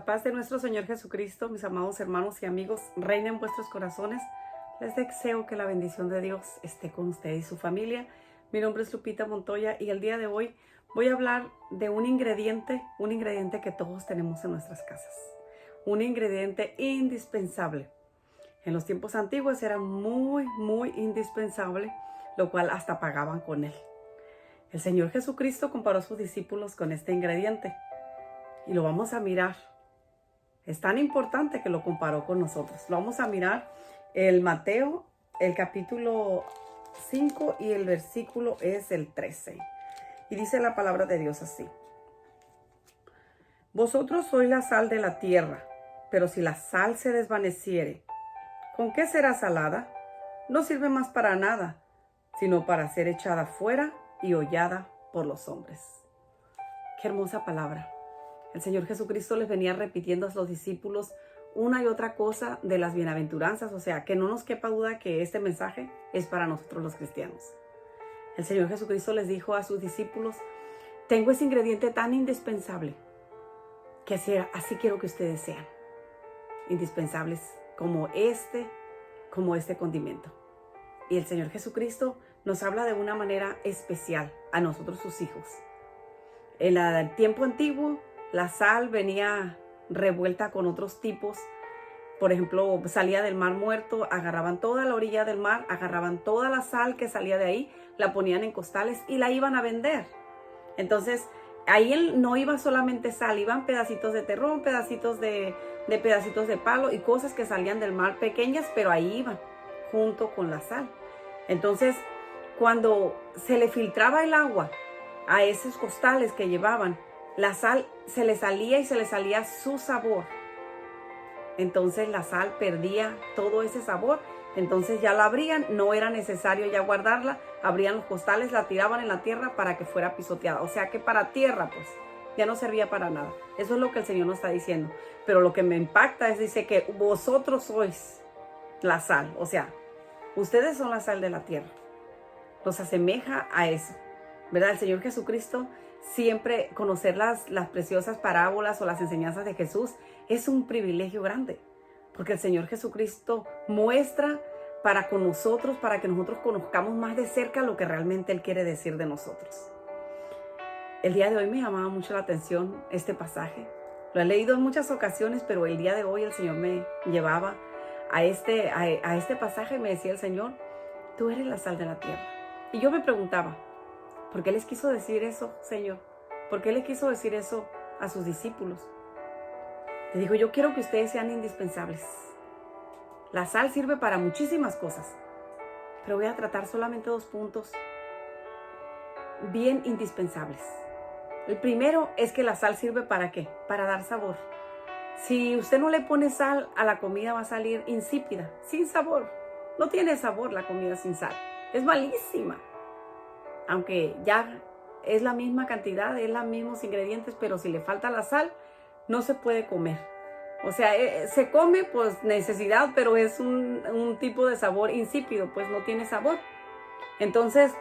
paz de nuestro Señor Jesucristo, mis amados hermanos y amigos, reina en vuestros corazones. Les deseo que la bendición de Dios esté con usted y su familia. Mi nombre es Lupita Montoya y el día de hoy voy a hablar de un ingrediente que todos tenemos en nuestras casas. Un ingrediente indispensable. En los tiempos antiguos era muy indispensable, lo cual hasta pagaban con él. El Señor Jesucristo comparó a sus discípulos con este ingrediente. Y lo vamos a mirar. Es tan importante que lo comparó con nosotros. Lo vamos a mirar el Mateo, el capítulo 5 y el versículo es el 13. Y dice la palabra de Dios así. Vosotros sois la sal de la tierra, pero si la sal se desvaneciere, ¿con qué será salada? No sirve más para nada, sino para ser echada fuera y hollada por los hombres. Qué hermosa palabra. El Señor Jesucristo les venía repitiendo a los discípulos una y otra cosa de las bienaventuranzas, o sea, que no nos quepa duda que este mensaje es para nosotros los cristianos. El Señor Jesucristo les dijo a sus discípulos, tengo ese ingrediente tan indispensable, que así quiero que ustedes sean, indispensables como este condimento. Y el Señor Jesucristo nos habla de una manera especial a nosotros sus hijos. En el tiempo antiguo, la sal venía revuelta con otros tipos. Por ejemplo, salía del mar muerto, agarraban toda la orilla del mar, agarraban toda la sal que salía de ahí, la ponían en costales y la iban a vender. Entonces, ahí no iba solamente sal, iban pedacitos de terrón, pedacitos de pedacitos de palo y cosas que salían del mar pequeñas, pero ahí iban junto con la sal. Entonces, cuando se le filtraba el agua a esos costales que llevaban, la sal se le salía su sabor. Entonces la sal perdía todo ese sabor. Entonces ya la abrían, no era necesario ya guardarla. Abrían los costales, la tiraban en la tierra para que fuera pisoteada. O sea que para tierra, pues, ya no servía para nada. Eso es lo que el Señor nos está diciendo. Pero lo que me impacta es, dice que vosotros sois la sal. O sea, ustedes son la sal de la tierra. Nos asemeja a eso, ¿verdad? El Señor Jesucristo, siempre conocer las preciosas parábolas o las enseñanzas de Jesús es un privilegio grande, porque el Señor Jesucristo muestra para con nosotros, para que nosotros conozcamos más de cerca lo que realmente Él quiere decir de nosotros. El día de hoy me llamaba mucho la atención este pasaje. Lo he leído en muchas ocasiones, pero el día de hoy el Señor me llevaba a este pasaje y me decía el Señor, tú eres la sal de la tierra. Y yo me preguntaba, ¿por qué les quiso decir eso, Señor? ¿Por qué le quiso decir eso a sus discípulos? Le dijo, yo quiero que ustedes sean indispensables. La sal sirve para muchísimas cosas, pero voy a tratar solamente 2 puntos bien indispensables. El primero es que la sal sirve ¿para qué? Para dar sabor. Si usted no le pone sal a la comida va a salir insípida, sin sabor. No tiene sabor la comida sin sal. Es malísima. Aunque ya es la misma cantidad, es los mismos ingredientes, pero si le falta la sal, no se puede comer. O sea, se come pues necesidad, pero es un tipo de sabor insípido, pues no tiene sabor. Entonces,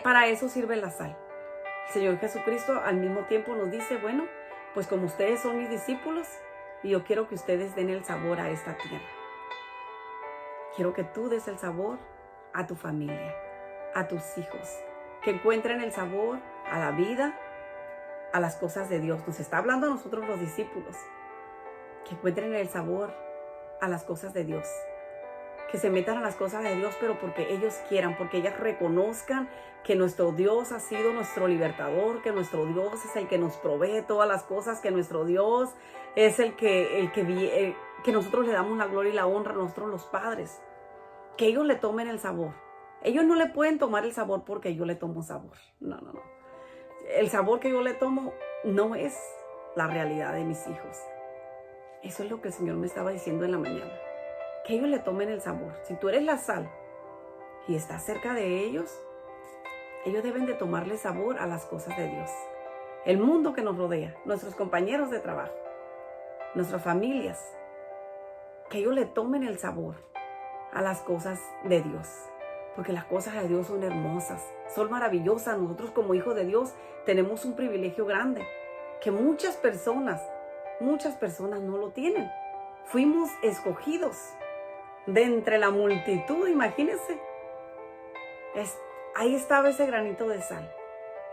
para eso sirve la sal. El Señor Jesucristo al mismo tiempo nos dice, bueno, pues como ustedes son mis discípulos, y yo quiero que ustedes den el sabor a esta tierra. Quiero que tú des el sabor a tu familia, a tus hijos, que encuentren el sabor a la vida, a las cosas de Dios. Nos está hablando a nosotros los discípulos, que encuentren el sabor a las cosas de Dios, que se metan a las cosas de Dios, pero porque ellos quieran, porque ellas reconozcan que nuestro Dios ha sido nuestro libertador, que nuestro Dios es el que nos provee todas las cosas, que nuestro Dios es el que nosotros le damos la gloria y la honra a nosotros los padres, que ellos le tomen el sabor. Ellos no le pueden tomar el sabor porque yo le tomo sabor. No. El sabor que yo le tomo no es la realidad de mis hijos. Eso es lo que el Señor me estaba diciendo en la mañana. Que ellos le tomen el sabor. Si tú eres la sal y estás cerca de ellos, ellos deben de tomarle sabor a las cosas de Dios. El mundo que nos rodea, nuestros compañeros de trabajo, nuestras familias, que ellos le tomen el sabor a las cosas de Dios. Porque las cosas de Dios son hermosas, son maravillosas. Nosotros como hijos de Dios tenemos un privilegio grande, que muchas personas muchas personas no lo tienen. Fuimos escogidos de entre la multitud, imagínense. Ahí estaba ese granito de sal.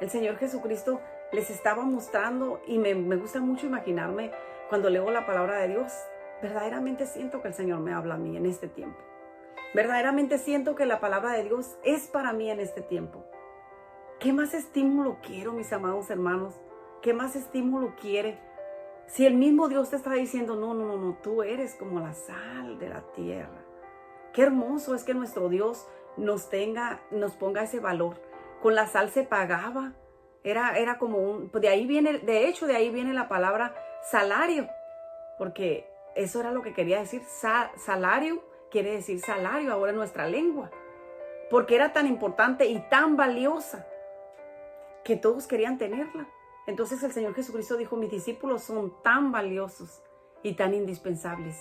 El Señor Jesucristo les estaba mostrando, y me gusta mucho imaginarme cuando leo la palabra de Dios. Verdaderamente siento que el Señor me habla a mí en este tiempo. Verdaderamente siento que la palabra de Dios es para mí en este tiempo. ¿Qué más estímulo quiero, mis amados hermanos? ¿Qué más estímulo quiere? Si el mismo Dios te está diciendo, no, tú eres como la sal de la tierra. Qué hermoso es que nuestro Dios nos ponga ese valor. Con la sal se pagaba. Era como de ahí viene la palabra salario. Porque eso era lo que quería decir. Salario quiere decir salario ahora en nuestra lengua. Porque era tan importante y tan valiosa que todos querían tenerla. Entonces el Señor Jesucristo dijo, mis discípulos son tan valiosos y tan indispensables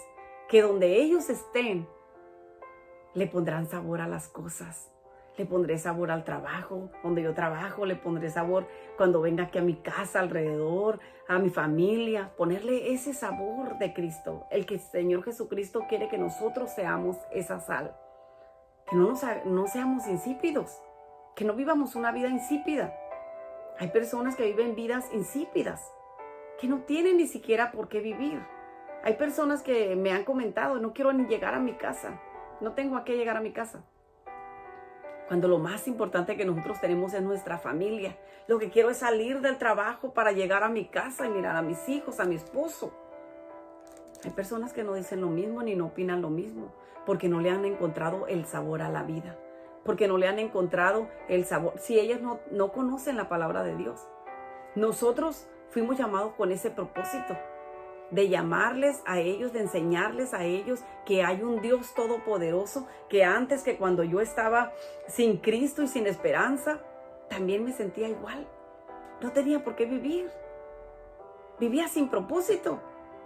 que donde ellos estén, le pondrán sabor a las cosas. Le pondré sabor al trabajo, donde yo trabajo, le pondré sabor cuando venga aquí a mi casa, alrededor, a mi familia. Ponerle ese sabor de Cristo, el que el Señor Jesucristo quiere que nosotros seamos esa sal. Que no seamos insípidos, que no vivamos una vida insípida. Hay personas que viven vidas insípidas, que no tienen ni siquiera por qué vivir. Hay personas que me han comentado, no quiero ni llegar a mi casa, no tengo a qué llegar a mi casa. Cuando lo más importante que nosotros tenemos es nuestra familia. Lo que quiero es salir del trabajo para llegar a mi casa y mirar a mis hijos, a mi esposo. Hay personas que no dicen lo mismo ni no opinan lo mismo, porque no le han encontrado el sabor a la vida. Porque no le han encontrado el sabor, si ellas no conocen la palabra de Dios. Nosotros fuimos llamados con ese propósito, de llamarles a ellos, de enseñarles a ellos que hay un Dios todopoderoso, que antes, que cuando yo estaba sin Cristo y sin esperanza, también me sentía igual. No tenía por qué vivir. Vivía sin propósito.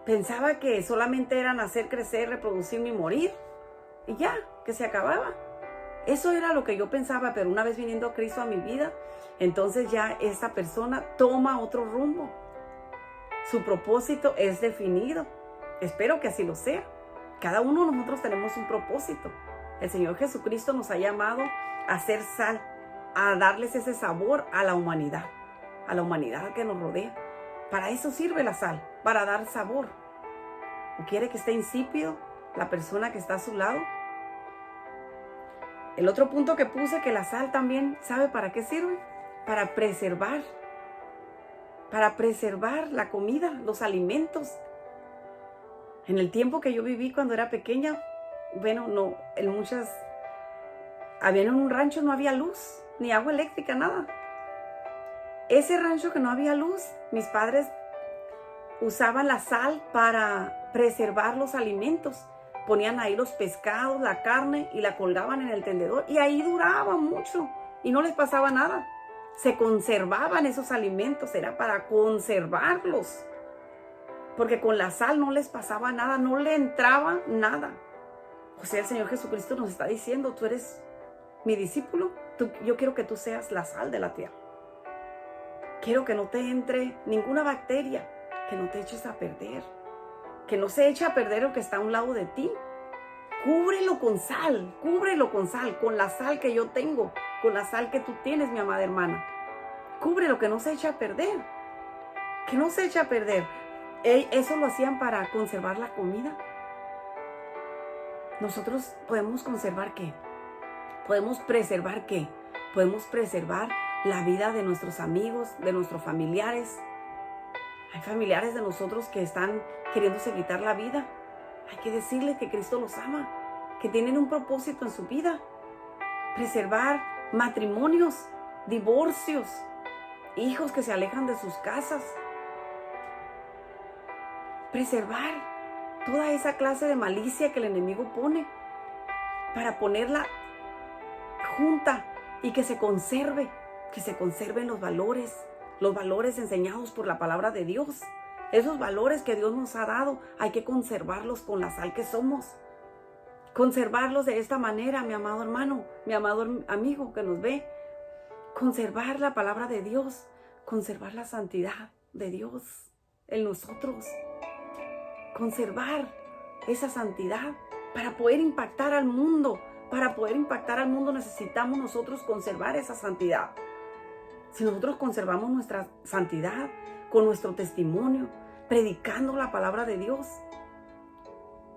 Pensaba que solamente era nacer, crecer, reproducirme y morir. Y ya, que se acababa. Eso era lo que yo pensaba, pero una vez viniendo a Cristo a mi vida, entonces ya esta persona toma otro rumbo. Su propósito es definido. Espero que así lo sea. Cada uno de nosotros tenemos un propósito. El Señor Jesucristo nos ha llamado a ser sal, a darles ese sabor a la humanidad que nos rodea. Para eso sirve la sal, para dar sabor. ¿O quiere que esté insípido la persona que está a su lado? El otro punto que puse, que la sal también, ¿sabe para qué sirve? Para preservar la comida, los alimentos. En el tiempo que yo viví cuando era pequeña, había en un rancho, no había luz, ni agua eléctrica, nada. Ese rancho que no había luz, mis padres usaban la sal para preservar los alimentos. Ponían ahí los pescados, la carne y la colgaban en el tendedor y ahí duraba mucho y no les pasaba nada. Se conservaban esos alimentos, era para conservarlos. Porque con la sal no les pasaba nada, no le entraba nada. O sea, el Señor Jesucristo nos está diciendo, tú eres mi discípulo, yo quiero que tú seas la sal de la tierra. Quiero que no te entre ninguna bacteria, que no te eches a perder. Que no se eche a perder lo que está a un lado de ti. Cúbrelo con sal, con la sal que yo tengo, con la sal que tú tienes, mi amada hermana. Cúbrelo, que no se eche a perder. Que no se eche a perder. Eso lo hacían para conservar la comida. Nosotros podemos conservar ¿qué? Podemos preservar ¿qué? Podemos preservar la vida de nuestros amigos, de nuestros familiares. Hay familiares de nosotros que están queriéndose quitar la vida. Hay que decirles que Cristo los ama, que tienen un propósito en su vida. Preservar matrimonios, divorcios, hijos que se alejan de sus casas. Preservar toda esa clase de malicia que el enemigo pone para ponerla junta y que se conserven los valores enseñados por la palabra de Dios. Esos valores que Dios nos ha dado, hay que conservarlos con la sal que somos. Conservarlos de esta manera, mi amado hermano, mi amado amigo que nos ve. Conservar la palabra de Dios, conservar la santidad de Dios en nosotros. conservar esa santidad para poder impactar al mundo. Para poder impactar al mundo necesitamos nosotros conservar esa santidad. Si nosotros conservamos nuestra santidad con nuestro testimonio, predicando la palabra de Dios,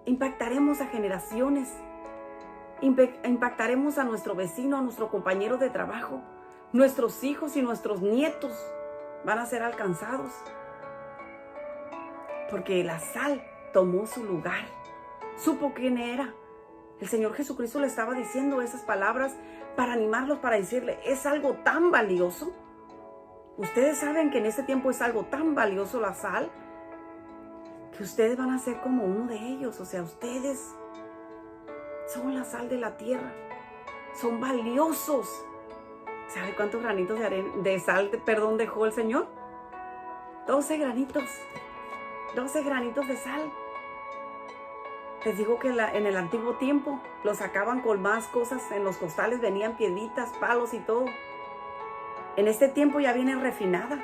impactaremos a generaciones, impactaremos a nuestro vecino, a nuestro compañero de trabajo, nuestros hijos y nuestros nietos van a ser alcanzados. Porque la sal tomó su lugar, supo quién era. El Señor Jesucristo le estaba diciendo esas palabras para animarlos, para decirle, es algo tan valioso. Ustedes saben que en este tiempo es algo tan valioso la sal, que ustedes van a ser como uno de ellos. O sea, ustedes son la sal de la tierra, son valiosos. ¿Sabe cuántos granitos de sal dejó el Señor? 12 granitos. 12 granitos de sal. Les digo que en el antiguo tiempo lo sacaban con más cosas. En los costales venían piedritas, palos y todo. En este tiempo ya viene refinada.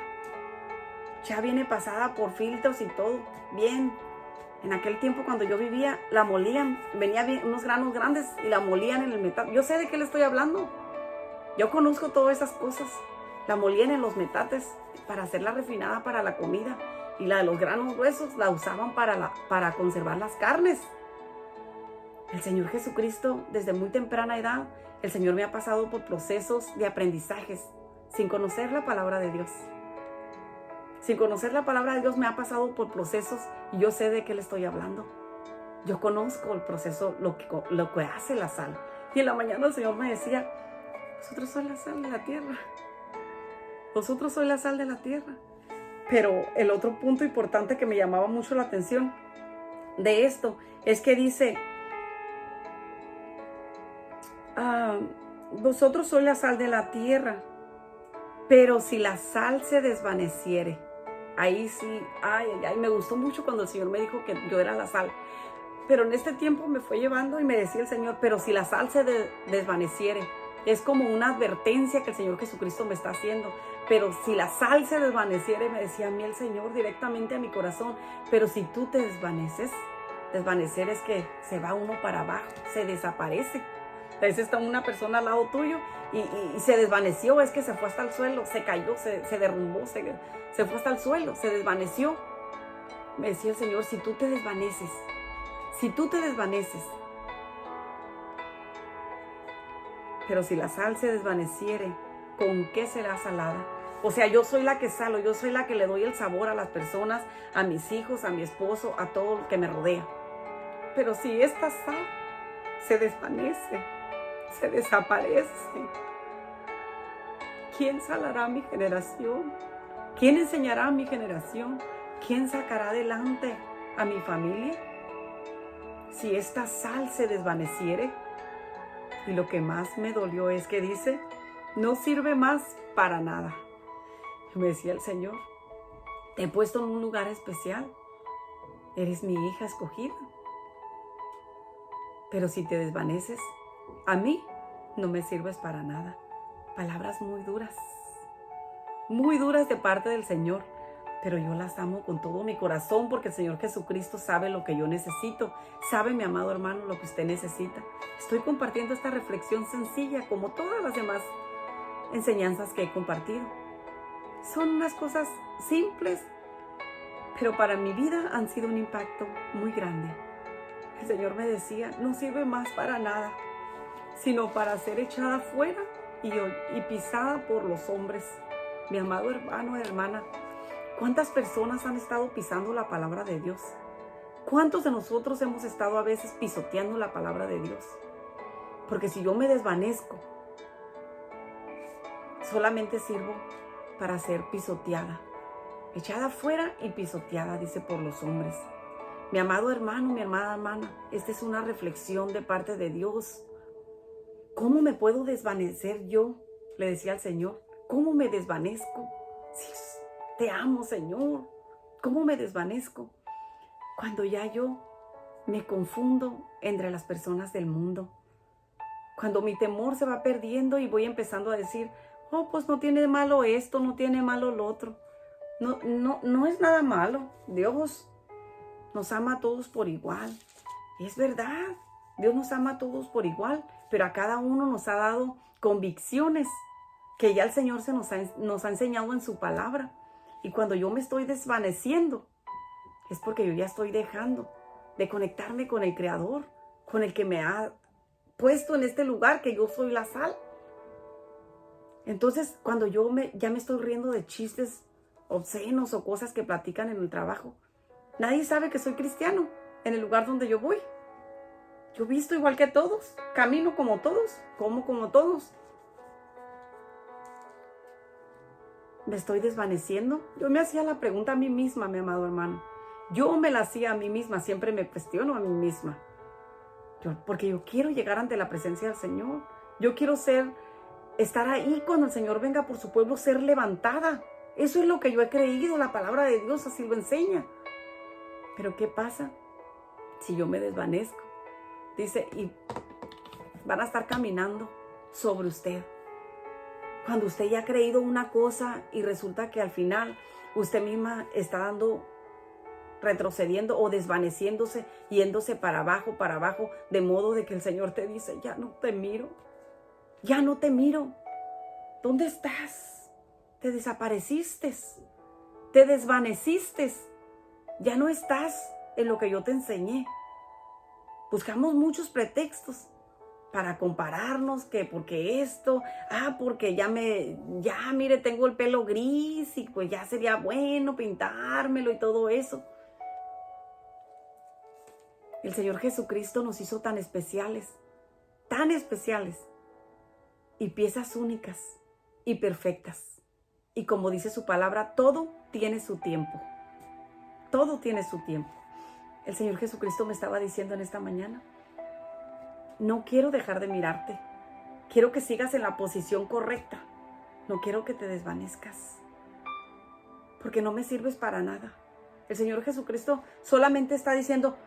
Ya viene pasada por filtros y todo. Bien. En aquel tiempo cuando yo vivía, la molían. Venía unos granos grandes y la molían en el metate. Yo sé de qué le estoy hablando. Yo conozco todas esas cosas. La molían en los metates para hacerla refinada para la comida. Y la de los granos gruesos la usaban para conservar las carnes. El Señor Jesucristo, desde muy temprana edad, el Señor me ha pasado por procesos de aprendizajes sin conocer la palabra de Dios. Sin conocer la palabra de Dios me ha pasado por procesos y yo sé de qué le estoy hablando. Yo conozco el proceso, lo que hace la sal. Y en la mañana el Señor me decía, vosotros sois la sal de la tierra. Vosotros sois la sal de la tierra. Pero el otro punto importante que me llamaba mucho la atención de esto es que dice, vosotros sois la sal de la tierra, pero si la sal se desvaneciere, ahí sí, me gustó mucho cuando el Señor me dijo que yo era la sal. Pero en este tiempo me fue llevando y me decía el Señor, pero si la sal se desvaneciere, es como una advertencia que el Señor Jesucristo me está haciendo. Pero si la sal se desvaneciere, me decía a mí el Señor directamente a mi corazón, pero si tú te desvaneces, desvanecer es que se va uno para abajo, se desaparece. A veces está una persona al lado tuyo y se desvaneció, es que se fue hasta el suelo, se cayó, se derrumbó, se fue hasta el suelo, se desvaneció. Me decía el Señor, si tú te desvaneces, pero si la sal se desvaneciere, ¿con qué será salada? O sea, yo soy la que salo, yo soy la que le doy el sabor a las personas, a mis hijos, a mi esposo, a todo lo que me rodea. Pero si esta sal se desvanece, se desaparece, ¿quién salará a mi generación? ¿Quién enseñará a mi generación? ¿Quién sacará adelante a mi familia? Si esta sal se desvaneciere. Y lo que más me dolió es que dice, no sirve más para nada. Y me decía el Señor, te he puesto en un lugar especial. Eres mi hija escogida. Pero si te desvaneces, a mí no me sirves para nada. Palabras muy duras de parte del Señor. Pero yo las amo con todo mi corazón porque el Señor Jesucristo sabe lo que yo necesito. Sabe, mi amado hermano, lo que usted necesita. Estoy compartiendo esta reflexión sencilla como todas las demás enseñanzas que he compartido. Son unas cosas simples, pero para mi vida han sido un impacto muy grande. El Señor me decía, no sirve más para nada, sino para ser echada fuera y pisada por los hombres. Mi amado hermano, hermana, ¿cuántas personas han estado pisando la palabra de Dios? ¿Cuántos de nosotros hemos estado a veces pisoteando la palabra de Dios? Porque si yo me desvanezco, solamente sirvo para ser pisoteada, echada fuera y pisoteada, dice, por los hombres. Mi amado hermano, mi amada hermana, esta es una reflexión de parte de Dios. ¿Cómo me puedo desvanecer yo? Le decía al Señor, ¿cómo me desvanezco? Si te amo, Señor, ¿cómo me desvanezco? Cuando ya yo me confundo entre las personas del mundo. Cuando mi temor se va perdiendo y voy empezando a decir, oh, pues no tiene malo esto, no tiene malo lo otro. No es nada malo. Dios nos ama a todos por igual. Es verdad, Dios nos ama a todos por igual, pero a cada uno nos ha dado convicciones que ya el Señor nos ha enseñado en su palabra. Y cuando yo me estoy desvaneciendo, es porque yo ya estoy dejando de conectarme con el Creador, con el que me ha puesto en este lugar, que yo soy la sal. Entonces, cuando ya me estoy riendo de chistes obscenos o cosas que platican en el trabajo, nadie sabe que soy cristiano en el lugar donde yo voy. Yo visto igual que todos, camino como todos, como todos. ¿Me estoy desvaneciendo? Yo me hacía la pregunta a mí misma, mi amado hermano. Yo me la hacía a mí misma, siempre me cuestiono a mí misma. Porque yo quiero llegar ante la presencia del Señor. Yo quiero estar ahí cuando el Señor venga por su pueblo, ser levantada. Eso es lo que yo he creído, la palabra de Dios así lo enseña. Pero ¿qué pasa si yo me desvanezco? Dice, y van a estar caminando sobre usted. Cuando usted ya ha creído una cosa y resulta que al final usted misma está retrocediendo o desvaneciéndose, yéndose para abajo, de modo de que el Señor te dice, ya no te miro, ya no te miro. ¿Dónde estás? Te desapareciste, te desvaneciste, ya no estás en lo que yo te enseñé. Buscamos muchos pretextos para compararnos, que porque esto, porque mire, tengo el pelo gris y pues ya sería bueno pintármelo y todo eso. El Señor Jesucristo nos hizo tan especiales y piezas únicas y perfectas. Y como dice su palabra, todo tiene su tiempo. Todo tiene su tiempo. El Señor Jesucristo me estaba diciendo en esta mañana, no quiero dejar de mirarte. Quiero que sigas en la posición correcta. No quiero que te desvanezcas. Porque no me sirves para nada. El Señor Jesucristo solamente está diciendo,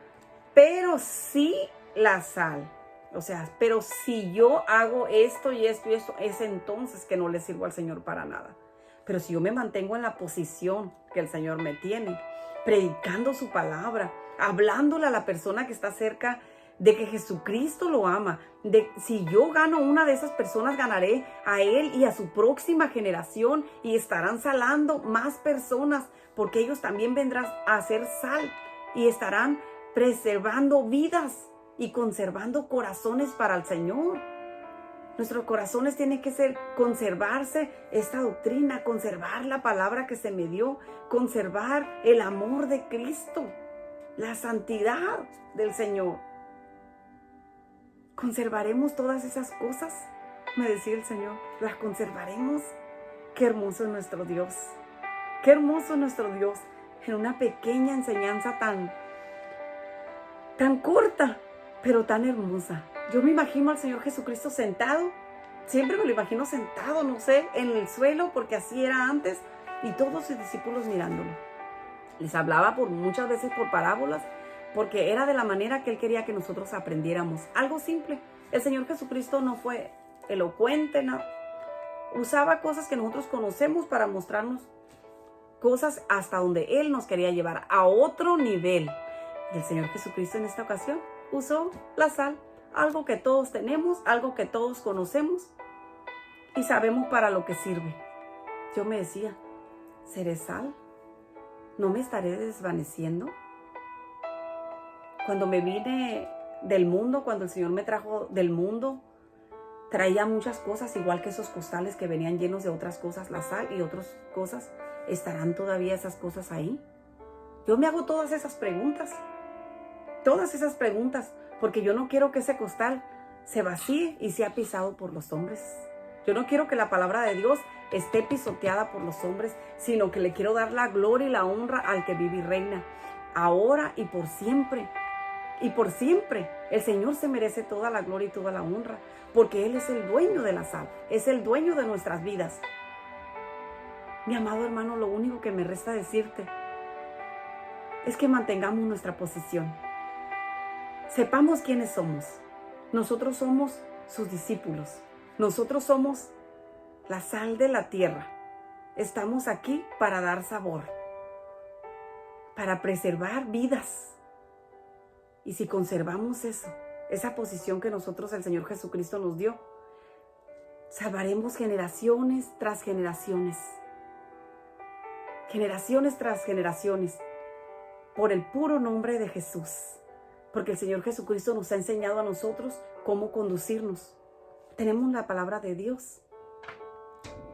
pero sí la sal. O sea, pero si yo hago esto y esto y esto, es entonces que no le sirvo al Señor para nada. Pero si yo me mantengo en la posición que el Señor me tiene, predicando su palabra, hablándole a la persona que está cerca de que Jesucristo lo ama, de si yo gano una de esas personas, ganaré a él y a su próxima generación y estarán salando más personas porque ellos también vendrán a ser sal y estarán preservando vidas y conservando corazones para el Señor. Nuestros corazones tienen que conservarse esta doctrina, conservar la palabra que se me dio, conservar el amor de Cristo, la santidad del Señor. ¿Conservaremos todas esas cosas? Me decía el Señor, ¿las conservaremos? Qué hermoso es nuestro Dios. Qué hermoso es nuestro Dios en una pequeña enseñanza tan corta, pero tan hermosa. Yo me imagino al Señor Jesucristo sentado, siempre me lo imagino sentado, no sé, en el suelo, porque así era antes, y todos sus discípulos mirándolo. Les hablaba muchas veces por parábolas, porque era de la manera que Él quería que nosotros aprendiéramos. Algo simple. El Señor Jesucristo no fue elocuente, no. Usaba cosas que nosotros conocemos para mostrarnos cosas hasta donde Él nos quería llevar, a otro nivel. Y el Señor Jesucristo en esta ocasión usó la sal, algo que todos tenemos, algo que todos conocemos y sabemos para lo que sirve. Yo me decía, ¿seré sal? ¿No me estaré desvaneciendo? Cuando me vine del mundo, cuando el Señor me trajo del mundo, traía muchas cosas, igual que esos costales que venían llenos de otras cosas, la sal y otras cosas. ¿Estarán todavía esas cosas ahí? Yo me hago todas esas preguntas, porque yo no quiero que ese costal se vacíe y sea pisado por los hombres. Yo no quiero que la palabra de Dios esté pisoteada por los hombres, sino que le quiero dar la gloria y la honra al que vive y reina, ahora y por siempre. Y por siempre el Señor se merece toda la gloria y toda la honra, porque Él es el dueño de la sal, es el dueño de nuestras vidas. Mi amado hermano, lo único que me resta decirte es que mantengamos nuestra posición. Sepamos quiénes somos. Nosotros somos sus discípulos. Nosotros somos la sal de la tierra. Estamos aquí para dar sabor, para preservar vidas, Y si conservamos eso, esa posición que nosotros, el Señor Jesucristo nos dio, salvaremos generaciones tras generaciones. Generaciones tras generaciones. Por el puro nombre de Jesús. Porque el Señor Jesucristo nos ha enseñado a nosotros cómo conducirnos. Tenemos la palabra de Dios.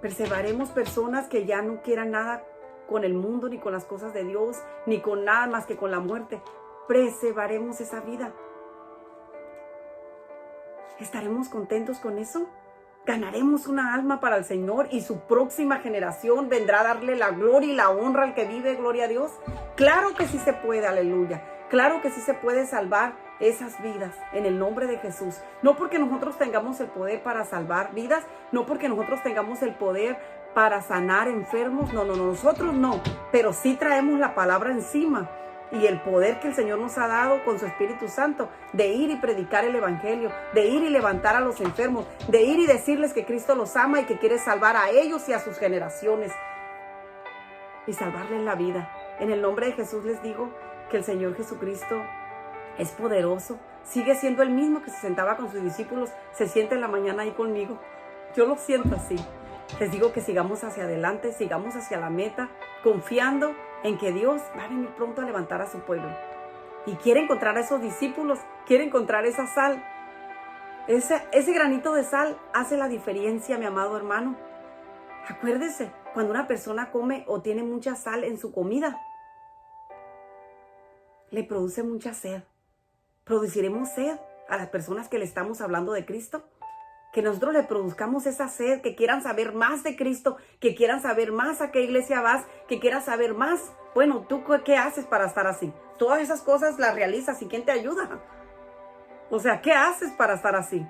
Perseveraremos personas que ya no quieran nada con el mundo, ni con las cosas de Dios, ni con nada más que con la muerte. Preservaremos esa vida. ¿Estaremos contentos con eso? ¿Ganaremos una alma para el Señor y su próxima generación vendrá a darle la gloria y la honra al que vive? Gloria a Dios. Claro que sí se puede, aleluya. Claro que sí se puede salvar esas vidas en el nombre de Jesús. No porque nosotros tengamos el poder para salvar vidas, no porque nosotros tengamos el poder para sanar enfermos, no, nosotros no, pero sí traemos la palabra encima y el poder que el Señor nos ha dado con su Espíritu Santo de ir y predicar el Evangelio, de ir y levantar a los enfermos, de ir y decirles que Cristo los ama y que quiere salvar a ellos y a sus generaciones y salvarles la vida. En el nombre de Jesús les digo que el Señor Jesucristo es poderoso, sigue siendo el mismo que se sentaba con sus discípulos, se sienta en la mañana ahí conmigo. Yo lo siento así. Les digo que sigamos hacia adelante, sigamos hacia la meta, confiando en que Dios va a venir pronto a levantar a su pueblo. Y quiere encontrar a esos discípulos, quiere encontrar esa sal. Ese granito de sal hace la diferencia, mi amado hermano. Acuérdese, cuando una persona come o tiene mucha sal en su comida, le produce mucha sed. ¿Produciremos sed a las personas que le estamos hablando de Cristo? Que nosotros le produzcamos esa sed, que quieran saber más de Cristo, que quieran saber más a qué iglesia vas, que quieran saber más. Bueno, ¿tú qué haces para estar así? Todas esas cosas las realizas y ¿quién te ayuda? O sea, ¿qué haces para estar así?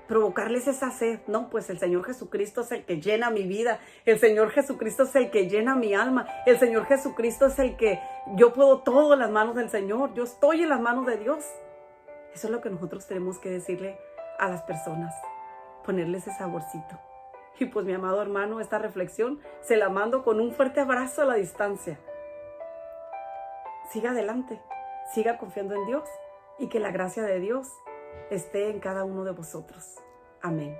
Provocarles esa sed. No, pues el Señor Jesucristo es el que llena mi vida. El Señor Jesucristo es el que llena mi alma. El Señor Jesucristo es el que yo puedo todo en las manos del Señor. Yo estoy en las manos de Dios. Eso es lo que nosotros tenemos que decirle a las personas. Ponerle ese saborcito. Y pues mi amado hermano, esta reflexión se la mando con un fuerte abrazo a la distancia. Siga adelante, siga confiando en Dios y que la gracia de Dios esté en cada uno de vosotros. Amén.